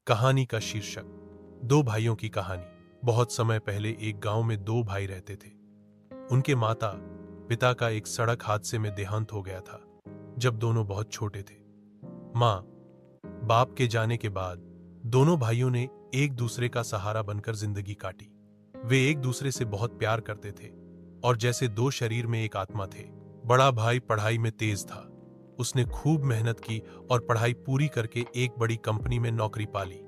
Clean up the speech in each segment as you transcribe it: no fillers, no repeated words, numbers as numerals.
कहानी का शीर्षक दो भाइयों की कहानी। बहुत समय पहले एक गांव में दो भाई रहते थे। उनके माता पिता का एक सड़क हादसे में देहांत हो गया था जब दोनों बहुत छोटे थे। माँ बाप के जाने के बाद दोनों भाइयों ने एक दूसरे का सहारा बनकर जिंदगी काटी। वे एक दूसरे से बहुत प्यार करते थे और जैसे दो शरीर में एक आत्मा थे। बड़ा भाई पढ़ाई में तेज था। उसने खूब मेहनत की और पढ़ाई पूरी करके एक बड़ी कंपनी में नौकरी पा ली।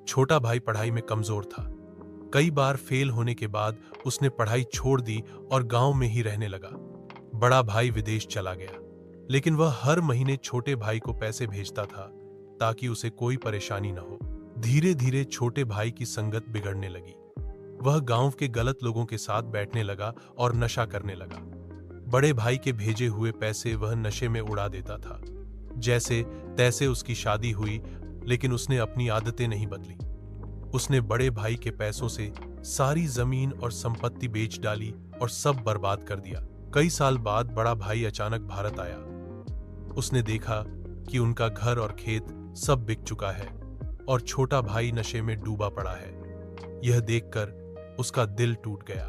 छोटा भाई पढ़ाई में कमजोर था। कई बार फेल होने के बाद उसने पढ़ाई छोड़ दी और गांव में ही रहने लगा। बड़ा भाई विदेश चला गया, लेकिन वह हर महीने छोटे भाई को पैसे भेजता था ताकि उसे कोई परेशानी न हो। धीरे धीरे छोटे भाई की संगत बिगड़ने लगी। वह गांव के गलत लोगों के साथ बैठने लगा और नशा करने लगा। बड़े भाई के भेजे हुए पैसे वह नशे में उड़ा देता था। जैसे तैसे उसकी शादी हुई, लेकिन उसने अपनी आदतें नहीं बदली। उसने बड़े भाई के पैसों से सारी जमीन और संपत्ति बेच डाली और सब बर्बाद कर दिया। कई साल बाद बड़ा भाई अचानक भारत आया। उसने देखा कि उनका घर और खेत सब बिक चुका है और छोटा भाई नशे में डूबा पड़ा है। यह देखकर उसका दिल टूट गया।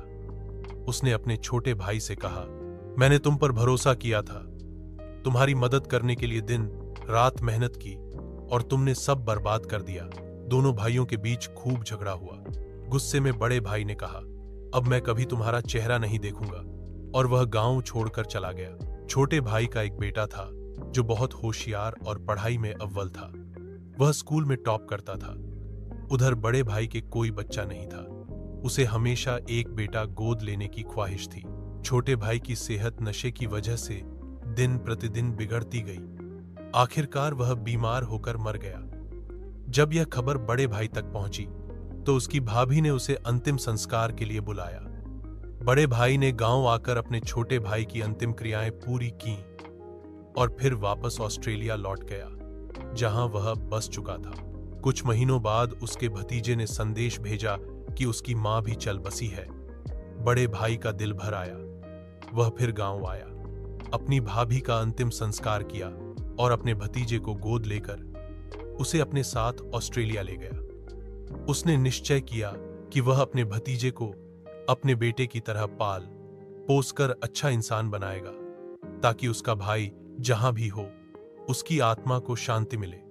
उसने अपने छोटे भाई से कहा, मैंने तुम पर भरोसा किया था, तुम्हारी मदद करने के लिए दिन रात मेहनत की और तुमने सब बर्बाद कर दिया। दोनों भाइयों के बीच खूब झगड़ा हुआ। गुस्से में बड़े भाई ने कहा, अब मैं कभी तुम्हारा चेहरा नहीं देखूंगा, और वह गांव छोड़कर चला गया। छोटे भाई का एक बेटा था जो बहुत होशियार और पढ़ाई में अव्वल था। वह स्कूल में टॉप करता था। उधर बड़े भाई के कोई बच्चा नहीं था। उसे हमेशा एक बेटा गोद लेने की ख्वाहिश थी। छोटे भाई की सेहत नशे की वजह से दिन प्रतिदिन बिगड़ती गई। आखिरकार वह बीमार होकर मर गया। जब यह खबर बड़े भाई तक पहुंची तो उसकी भाभी ने उसे अंतिम संस्कार के लिए बुलाया। बड़े भाई ने गांव आकर अपने छोटे भाई की अंतिम क्रियाएं पूरी की और फिर वापस ऑस्ट्रेलिया लौट गया, जहां वह बस चुका था। कुछ महीनों बाद उसके भतीजे ने संदेश भेजा कि उसकी मां भी चल बसी है। बड़े भाई का दिल भर आया। वह फिर गांव आया, अपनी भाभी का अंतिम संस्कार किया और अपने भतीजे को गोद लेकर उसे अपने साथ ऑस्ट्रेलिया ले गया। उसने निश्चय किया कि वह अपने भतीजे को अपने बेटे की तरह पाल पोसकर अच्छा इंसान बनाएगा, ताकि उसका भाई जहां भी हो उसकी आत्मा को शांति मिले।